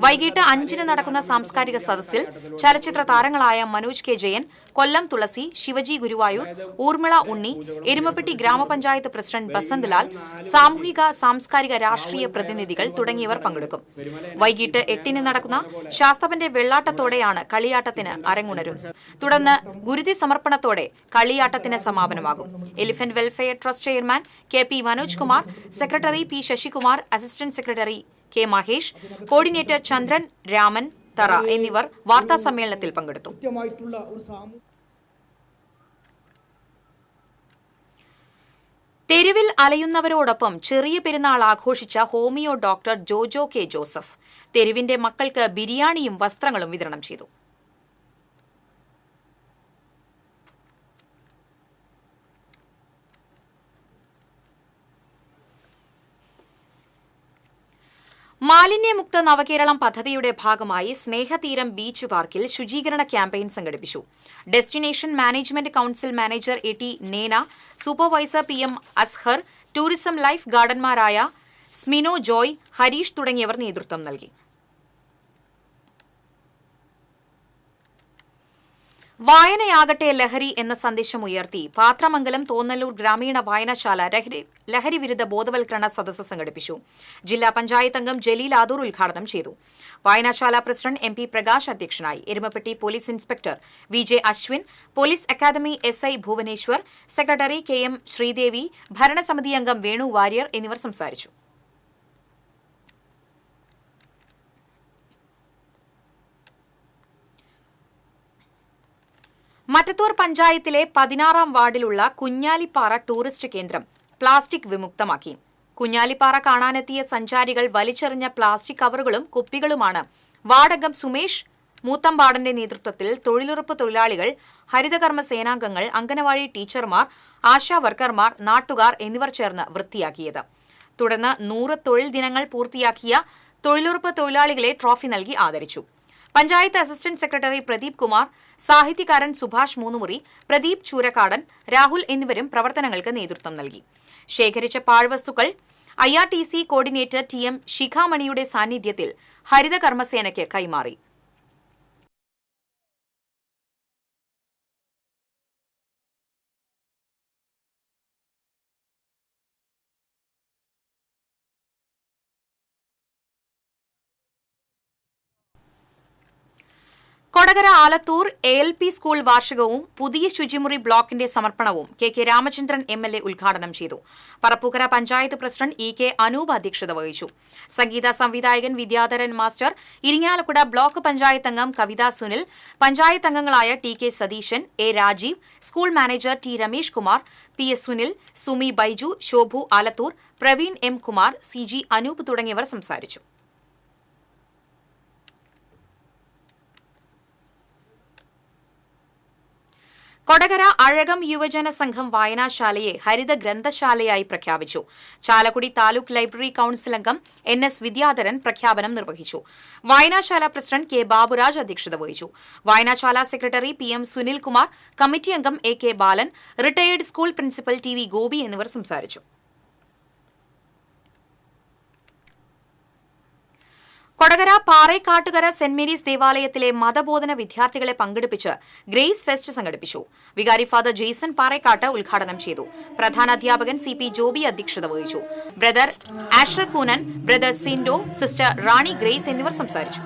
വൈകിട്ട് 5-ന് നടക്കുന്ന സാംസ്കാരിക സദസ്സിൽ ചലച്ചിത്ര താരങ്ങളായ മനോജ് കെ ജയൻ, കൊല്ലം തുളസി, ശിവജി ഗുരുവായൂർ, ഊർമിള ഉണ്ണി, എരുമപ്പെട്ടി ഗ്രാമപഞ്ചായത്ത് പ്രസിഡന്റ് ബസന്ത് ലാൽ, സാമൂഹിക സാംസ്കാരിക രാഷ്ട്രീയ പ്രതിനിധികൾ തുടങ്ങിയവർ പങ്കെടുക്കും. വൈകിട്ട് 8-ന് നടക്കുന്ന ശാസ്തപ്പന്റെ വെള്ളാട്ടത്തോടെയാണ് കളിയാട്ടത്തിന് അരങ്ങുണരും. തുടർന്ന് ഗുരുതി സമർപ്പണത്തോടെ കളിയാട്ടത്തിന് സമാപനമാകും. Elephant welfare trust chairman K P. Manoj Kumar, secretary P. Sasikumar, assistant secretary K. Mahesh, coordinator Chandran Raman Thara എന്നിവർ വാർത്താസമ്മേളനത്തിൽ പങ്കെടുത്തു. തെരുവിൽ അലയുന്നവരോടൊപ്പം ചെറിയ പെരുന്നാൾ ആഘോഷിച്ച homeo doctor Jojo K. Joseph തെരുവിന്റെ മക്കൾക്ക് ബിരിയാണിയും വസ്ത്രങ്ങളും വിതരണം ചെയ്തു. മാലിന്യമുക്ത നവകേരളം പദ്ധതിയുടെ ഭാഗമായി സ്നേഹതീരം ബീച്ച് പാർക്കിൽ ശുചീകരണ ക്യാമ്പയിൻ സംഘടിപ്പിച്ചു. Destination management council manager A T. Nena, supervisor P M. Azhar, tourism life ഗാർഡന്മാരായ സ്മിനോ ജോയ്, ഹരീഷ് തുടങ്ങിയവർ നേതൃത്വം നൽകി. വായനയാകട്ടെ ലഹരി എന്ന സന്ദേശം ഉയർത്തി പാത്രമംഗലം തോന്നല്ലൂർ ഗ്രാമീണ വായനശാല ലഹരി വിരുദ്ധ ബോധവൽക്കരണ സദസ്സ് സംഘടിപ്പിച്ചു. ജില്ലാ പഞ്ചായത്ത് അംഗം ജലീൽ ആദൂർ ഉദ്ഘാടനം ചെയ്തു. വായനശാല പ്രസിഡന്റ് എം.പി. പ്രകാശ് അധ്യക്ഷനായി. Erumappetty police inspector V J. Ashwin, police academy S I. Bhuvaneswar, secretary K M. Sreedevi, ഭരണസമിതി അംഗം വേണു വാര്യർ എന്നിവർ സംസാരിച്ചു. മറ്റത്തൂർ പഞ്ചായത്തിലെ 16-ാം വാർഡിലുള്ള കുഞ്ഞാലിപ്പാറ ടൂറിസ്റ്റ് കേന്ദ്രം പ്ലാസ്റ്റിക് വിമുക്തമാക്കി. കുഞ്ഞാലിപ്പാറ കാണാനെത്തിയ സഞ്ചാരികൾ വലിച്ചെറിഞ്ഞ പ്ലാസ്റ്റിക് കവറുകളും കുപ്പികളുമാണ് വാർഡംഗം സുമേഷ് മൂത്തമ്പാടന്റെ നേതൃത്വത്തിൽ തൊഴിലുറപ്പ് തൊഴിലാളികൾ, ഹരിതകർമ്മ സേനാംഗങ്ങൾ, അംഗനവാടി ടീച്ചർമാർ, ആശാ വർക്കർമാർ, നാട്ടുകാർ എന്നിവർ ചേർന്ന് വൃത്തിയാക്കിയത്. തുടർന്ന് 100 തൊഴിൽ ദിനങ്ങൾ പൂർത്തിയാക്കിയ തൊഴിലുറപ്പ് തൊഴിലാളികളെ ട്രോഫി നൽകി ആദരിച്ചു. പഞ്ചായത്ത് അസിസ്റ്റന്റ് സെക്രട്ടറി പ്രദീപ് കുമാർ, സാഹിത്യകാരൻ സുഭാഷ് മൂന്നുമുറി, പ്രദീപ് ചൂരക്കാടൻ, രാഹുൽ എന്നിവരും പ്രവർത്തനങ്ങൾക്ക് നേതൃത്വം നൽകി. ശേഖരിച്ച പാഴ്വസ്തുക്കൾ IRTC കോർഡിനേറ്റർ TM ശിഖാമണിയുടെ സാന്നിധ്യത്തിൽ ഹരിതകർമ്മസേനയ്ക്ക് കൈമാറി. കൊടകര ആലത്തൂർ ALP സ്കൂൾ വാർഷികവും പുതിയ ശുചിമുറി ബ്ലോക്കിന്റെ സമർപ്പണവും KK രാമചന്ദ്രൻ MLA ഉദ്ഘാടനം ചെയ്തു. പറപ്പൂക്കര പഞ്ചായത്ത് പ്രസിഡന്റ് EK അനൂപ് അധ്യക്ഷത വഹിച്ചു. സംഗീത സംവിധായകൻ വിദ്യാധരൻ മാസ്റ്റർ, ഇരിങ്ങാലക്കുട ബ്ലോക്ക് പഞ്ചായത്ത് അംഗം കവിത സുനിൽ, പഞ്ചായത്ത് അംഗങ്ങളായ TK Satheesan, A Rajeev, school manager T Ramesh Kumar, PS Sunil, Sumi Baiju, Shobhu Alathur, Praveen M Kumar, CG Anoop തുടങ്ങിയവർ സംസാരിച്ചു. കൊടകര അഴകം യുവജന സംഘം വായനാശാലയെ ഹരിത ഗ്രന്ഥശാലയായി പ്രഖ്യാപിച്ചു. ചാലക്കുടി താലൂക്ക് ലൈബ്രറി കൌൺസിൽ അംഗം NS വിദ്യാധരൻ പ്രഖ്യാപനം നിർവഹിച്ചു. വായനാശാല പ്രസിഡന്റ് K ബാബുരാജ് അധ്യക്ഷത വഹിച്ചു. വായനാശാല സെക്രട്ടറി PM സുനിൽകുമാർ, കമ്മിറ്റി അംഗം AK Balan, retired school principal TV Gopi എന്നിവർ സംസാരിച്ചു. കൊടകര പാറേക്കാട്ടുകര സെന്റ് മേരീസ് ദേവാലയത്തിലെ മതബോധന വിദ്യാർത്ഥികളെ പങ്കെടുപ്പിച്ച് ഗ്രേസ് ഫെസ്റ്റ് സംഘടിപ്പിച്ചു. വികാരി ഫാദർ ജെയ്സൺ പാറേക്കാട്ട് ഉദ്ഘാടനം ചെയ്തു. പ്രധാനാധ്യാപകൻ CP ജോബി അധ്യക്ഷത വഹിച്ചു. ബ്രദർ ആഷർ കൂനൻ, ബ്രദർ സിൻഡോ, സിസ്റ്റർ റാണി ഗ്രേസ് എന്നിവർ സംസാരിച്ചു.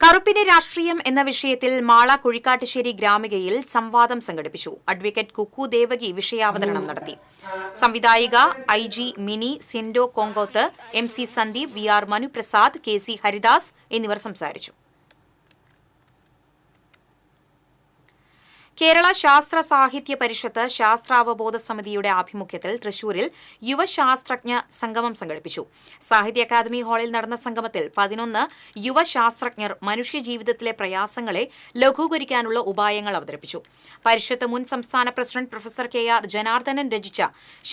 കറുപ്പിന്റെ രാഷ്ട്രീയം എന്ന വിഷയത്തിൽ മാള കുഴിക്കാട്ടുശ്ശേരി ഗ്രാമികയിൽ സംവാദം സംഘടിപ്പിച്ചു. അഡ്വക്കേറ്റ് കുക്കു ദേവകി വിഷയാവതരണം നടത്തി. സംവിധായിക IG Mini, Sindo Konkoth, MC Sandeep, VR Manuprasad, KC Haridas എന്നിവർ സംസാരിച്ചു. കേരള ശാസ്ത്ര സാഹിത്യ പരിഷത്ത് ശാസ്ത്രാവബോധ സമിതിയുടെ ആഭിമുഖ്യത്തിൽ തൃശൂരിൽ യുവശാസ്ത്രജ്ഞ സംഗമം സംഘടിപ്പിച്ചു. സാഹിത്യ അക്കാദമി ഹാളിൽ നടന്ന സംഗമത്തിൽ 11 യുവശാസ്ത്രജ്ഞർ മനുഷ്യജീവിതത്തിലെ പ്രയാസങ്ങളെ ലഘൂകരിക്കാനുള്ള ഉപായങ്ങൾ അവതരിപ്പിച്ചു. പരിഷത്ത് മുൻ സംസ്ഥാന പ്രസിഡന്റ് പ്രൊഫസർ KR ജനാർദ്ദനൻ രചിച്ച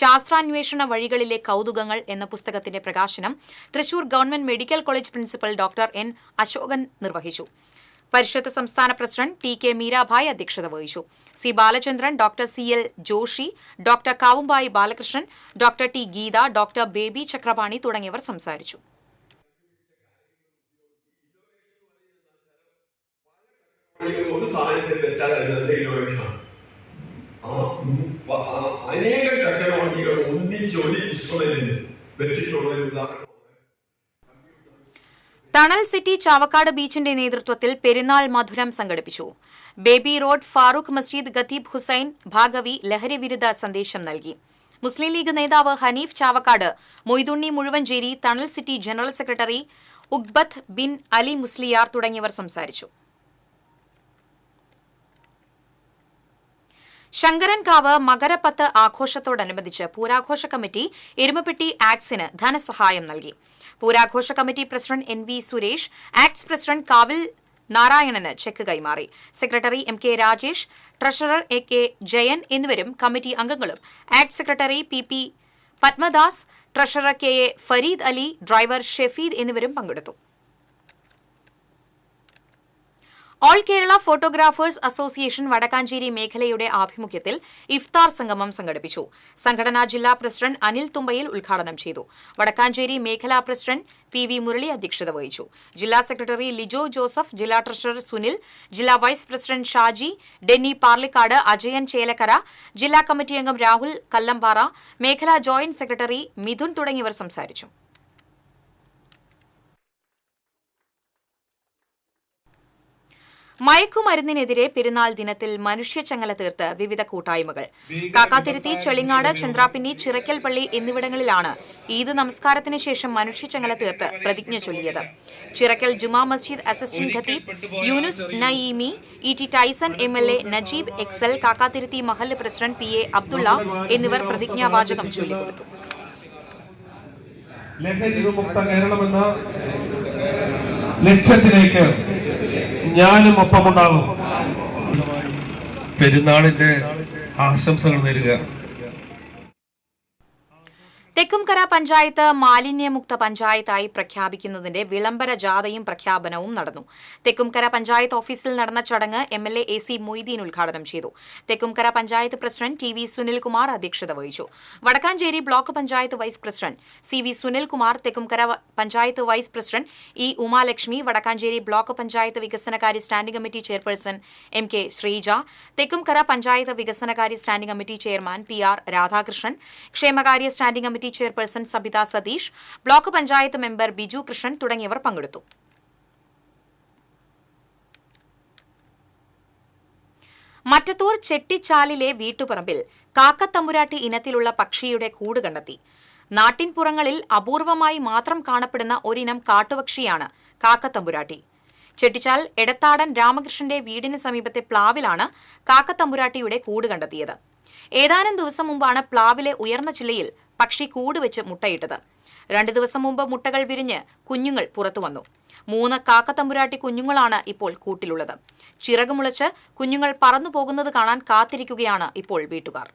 ശാസ്ത്രാന്വേഷണ വഴികളിലെ കൌതുകങ്ങൾ എന്ന പുസ്തകത്തിന്റെ പ്രകാശനം Thrissur government medical college principal doctor N Ashokan നിർവഹിച്ചു. പരിഷത്ത് സംസ്ഥാന പ്രസിഡന്റ് TK മീരാഭായ് അധ്യക്ഷത വഹിച്ചു. C Balachandran, doctor CL Joshi, doctor Kavumbayi Balakrishnan, doctor T Geetha, doctor Baby Chakrapani തുടങ്ങിയവർ സംസാരിച്ചു. അനേകം ടെക്നോളജികൾ ഒന്നിച്ച് ഒരു ഇൻസ്ട്രുമെന്റിന് വെച്ചിട്ടുള്ള ടണൽ സിറ്റി ചാവക്കാട് ബീച്ചിന്റെ നേതൃത്വത്തിൽ പെരുന്നാൾ മധുരം സംഘടിപ്പിച്ചു. ബേബി റോഡ് ഫാറൂഖ് മസ്ജിദ് ഖത്തീബ് ഹുസൈൻ ഭാഗവി ലഹരിവിരുദ്ധ സന്ദേശം നൽകി. മുസ്ലിം ലീഗ് നേതാവ് Haneef Chavakkad, Moidunni Muzhuvancheri, tunnel city general secretary Uqbath bin Ali Musliyar തുടങ്ങിയവർ സംസാരിച്ചു. ശങ്കരൻകാവ് മകരപ്പത്ത് ആഘോഷത്തോടനുബന്ധിച്ച് പൂരാഘോഷ കമ്മിറ്റി എരുമപ്പെട്ടി ആക്ട്സിന് ധനസഹായം നൽകി. പൂരാഘോഷ committee president NV Suresh, ACTS president Kavil നാരായണന് ചെക്ക് കൈമാറി. Secretary MK Rajesh, treasurer AK Jayan എന്നിവരും കമ്മിറ്റി അംഗങ്ങളും ACT secretary PP Padmadas, treasurer KA Fareed Ali, driver Shefeed എന്നിവരും പങ്കെടുത്തു. All Kerala photographers association Wadakkanchery മേഖലയുടെ ആഭിമുഖ്യത്തിൽ ഇഫ്താർ സംഗമം സംഘടിപ്പിച്ചു. സംഘടനാ ജില്ലാ പ്രസിഡന്റ് അനിൽ തുമ്പയിൽ ഉദ്ഘാടനം ചെയ്തു. വടക്കാഞ്ചേരി മേഖലാ പ്രസിഡന്റ് PV മുരളി അധ്യക്ഷത വഹിച്ചു. ജില്ലാ സെക്രട്ടറി ലിജോ ജോസഫ്, ജില്ലാ ട്രഷറർ സുനിൽ, ജില്ലാ വൈസ് പ്രസിഡന്റ് ഷാജി, ഡെന്നി പാർലിക്കാട്, അജയൻ ചേലക്കര, ജില്ലാ കമ്മിറ്റി അംഗം രാഹുൽ കല്ലമ്പാറ, മേഖലാ ജോയിന്റ് സെക്രട്ടറി മിഥുൻ തുടങ്ങിയവർ സംസാരിച്ചു. മയക്കുമരുന്നിനെതിരെ പെരുന്നാൾ ദിനത്തിൽ മനുഷ്യച്ചങ്ങല തീർത്ത് വിവിധ കൂട്ടായ്മകൾ. കാക്കാത്തിരുത്തി, ചെളിങ്ങാട്, ചന്ദ്രാപ്പിന്നി, ചിറക്കൽപ്പള്ളി എന്നിവിടങ്ങളിലാണ് ഈദ് നമസ്കാരത്തിന് ശേഷം മനുഷ്യച്ചങ്ങല തീർത്ത് പ്രതിജ്ഞ ചൊല്ലിയത്. ചിറക്കൽ ജുമാ മസ്ജിദ് അസിസ്റ്റന്റ് ഖത്തീബ് Yunus Nayeemi, E T. Taison MLA, Najeeb Excel, Kakkathiruthi മഹല്ല് പ്രസിഡന്റ് PA അബ്ദുള്ള എന്നിവർ പ്രതിജ്ഞാവാചകം ചൊല്ലിക്കൊടുത്തു. ലഹരി വിമുക്ത കേരളമെന്ന ലക്ഷ്യത്തിലേക്ക് ഞാനും ഒപ്പമുണ്ടാകും. പെരുന്നാളിന്റെ ആശംസകൾ നേരുക. തെക്കുംകര പഞ്ചായത്ത് മാലിന്യമുക്ത പഞ്ചായത്തായി പ്രഖ്യാപിക്കുന്നതിന്റെ വിളംബര ജാഥയും പ്രഖ്യാപനവും നടന്നു. തെക്കുംകര പഞ്ചായത്ത് ഓഫീസിൽ നടന്ന ചടങ്ങ് MLA AC മൊയ്തീൻ ഉദ്ഘാടനം ചെയ്തു. തെക്കുംകര പഞ്ചായത്ത് പ്രസിഡന്റ് TV സുനിൽകുമാർ അധ്യക്ഷത വഹിച്ചു. Wadakkanchery block panchayat vice president CV Sunilkumar, Thekkumkara panchayat vice president E Umalakshmi, Wadakkanchery block panchayat വികസനകാര്യ standing committee chairperson MK Sreeja, Thekkumkara panchayat വികസനകാര്യ standing committee chairman PR Radhakrishnan, ക്ഷേമകാര്യ standing committee chairperson Sabitha Satheesh, block panchayat member Biju Krishnan തുടങ്ങിയവർ പങ്കെടുത്തു. മറ്റത്തൂർ ചെട്ടിച്ചാലിലെ വീട്ടുപറമ്പിൽ കാക്കത്തമ്പുരാട്ടി ഇനത്തിലുള്ള പക്ഷിയുടെ കൂട് കണ്ടെത്തി. നാട്ടിൻപുറങ്ങളിൽ അപൂർവമായി മാത്രം കാണപ്പെടുന്ന ഒരിനം കാട്ടുപക്ഷിയാണ് കാക്കത്തമ്പുരാട്ടി. ചെട്ടിച്ചാൽ എടത്താടൻ രാമകൃഷ്ണന്റെ വീടിന് സമീപത്തെ പ്ലാവിലാണ് കാക്കത്തമ്പുരാട്ടിയുടെ കൂട് കണ്ടെത്തിയത്. ഏതാനും ദിവസം മുമ്പാണ് പ്ലാവിലെ ഉയർന്ന ചില്ലയിൽ പക്ഷി കൂടുവെച്ച് മുട്ടയിട്ടത്. 2 ദിവസം മുമ്പ് മുട്ടകൾ വിരിഞ്ഞ് കുഞ്ഞുങ്ങൾ പുറത്തുവന്നു. 3 കാക്കത്തമ്പുരാട്ടി കുഞ്ഞുങ്ങളാണ് ഇപ്പോൾ കൂട്ടിലുള്ളത്. ചിറകുമുളച്ച് കുഞ്ഞുങ്ങൾ പറന്നു പോകുന്നത് കാണാൻ കാത്തിരിക്കുകയാണ് ഇപ്പോൾ വീട്ടുകാർ.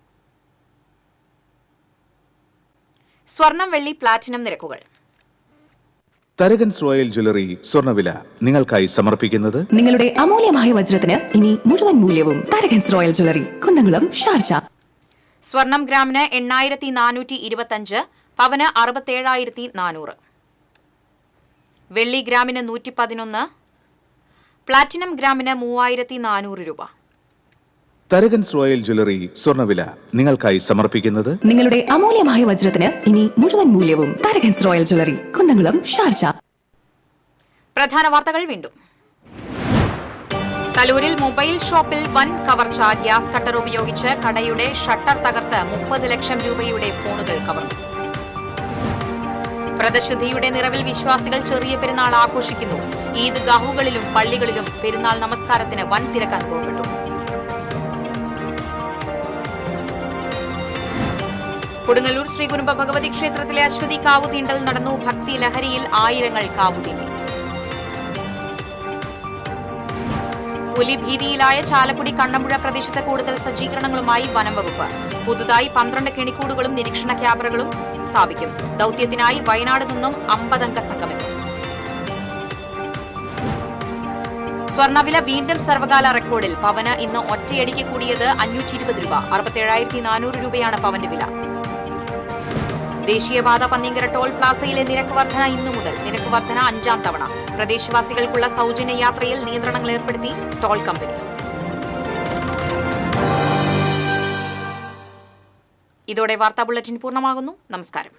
സ്വർണം, വെള്ളി, പ്ലാറ്റിനം നിരക്കുകൾ. തരകൻസ് റോയൽ ജ്വല്ലറി സ്വർണ്ണവില നിങ്ങൾക്കായി സമർപ്പിക്കുന്നത് നിങ്ങളുടെ അമൂല്യമായ വജ്രത്തിന് ഇനി മുഴുവൻ മൂല്യവും Tharakans royal jewellery, Kunnamkulam, Sharjah. സ്വർണം ഗ്രാമിന് 8425, പവന് 67,400. വെള്ളി ഗ്രാമിന് 111, പ്ലാറ്റിനം ഗ്രാമിന് 3400 രൂപ. തരകൻസ് റോയൽ ജ്വല്ലറി സ്വർണ്ണവില നിങ്ങൾക്കായി സമർപ്പിക്കുന്നത് നിങ്ങളുടെ അമൂല്യമായ വജ്രത്തിന് ഇനി മുഴുവൻ മൂല്യവും Tharakans royal jewellery, Kunnamkulam, Sharjah. പ്രധാന വാർത്തകൾ വീണ്ടും. കലൂരിൽ മൊബൈൽ ഷോപ്പിൽ വൻ കവർച്ച. ഗ്യാസ് കട്ടർ ഉപയോഗിച്ച് കടയുടെ ഷട്ടർ തകർത്ത് 30 ലക്ഷം രൂപയുടെ ഫോണുകൾ കവർന്നു. വ്രതശുദ്ധിയുടെ നിറവിൽ വിശ്വാസികൾ ചെറിയ പെരുന്നാൾ ആഘോഷിക്കുന്നു. ഈദ്ഗാഹുകളിലും പള്ളികളിലും പെരുന്നാൾ നമസ്കാരത്തിന് വൻ തിരക്ക് അനുഭവപ്പെട്ടു. കൊടുങ്ങല്ലൂർ ശ്രീകുരുമ്പ ഭഗവതി ക്ഷേത്രത്തിലെ അശ്വതി കാവുതീണ്ടൽ നടന്നു. ഭക്തി ലഹരിയിൽ ആയിരങ്ങൾ കാവുതീണ്ടി. പുലിഭീതിയിലായ ചാലക്കുടി കണ്ണമ്പുഴ പ്രദേശത്ത് കൂടുതൽ സജ്ജീകരണങ്ങളുമായി വനം വകുപ്പ്. പുതുതായി 12 കെണിക്കൂടുകളും നിരീക്ഷണ ക്യാമറകളും സ്ഥാപിക്കും. ദൌത്യത്തിനായി വയനാട് നിന്നും 50 അംഗ സംഘമെത്തും. സ്വർണ്ണവില വീണ്ടും സർവകാല റെക്കോർഡിൽ. പവന് ഇന്ന് ഒറ്റയടിക്ക് കൂടിയത് 520 രൂപ. 67,400 രൂപയാണ് പവന്റെ വില. ദേശീയപാത പന്നിങ്കര ടോൾ പ്ലാസയിലെ നിരക്ക് വർധന ഇന്നു മുതൽ. നിരക്ക് വർധന 5ാം തവണ. പ്രദേശവാസികൾക്കുള്ള സൗജന്യ യാത്രയിൽ നിയന്ത്രണങ്ങൾ ഏർപ്പെടുത്തി ടോൾ കമ്പനി. ഇതോടെ വാർത്താ ബുള്ളറ്റിൻ പൂർണ്ണമാകുന്നു. നമസ്കാരം.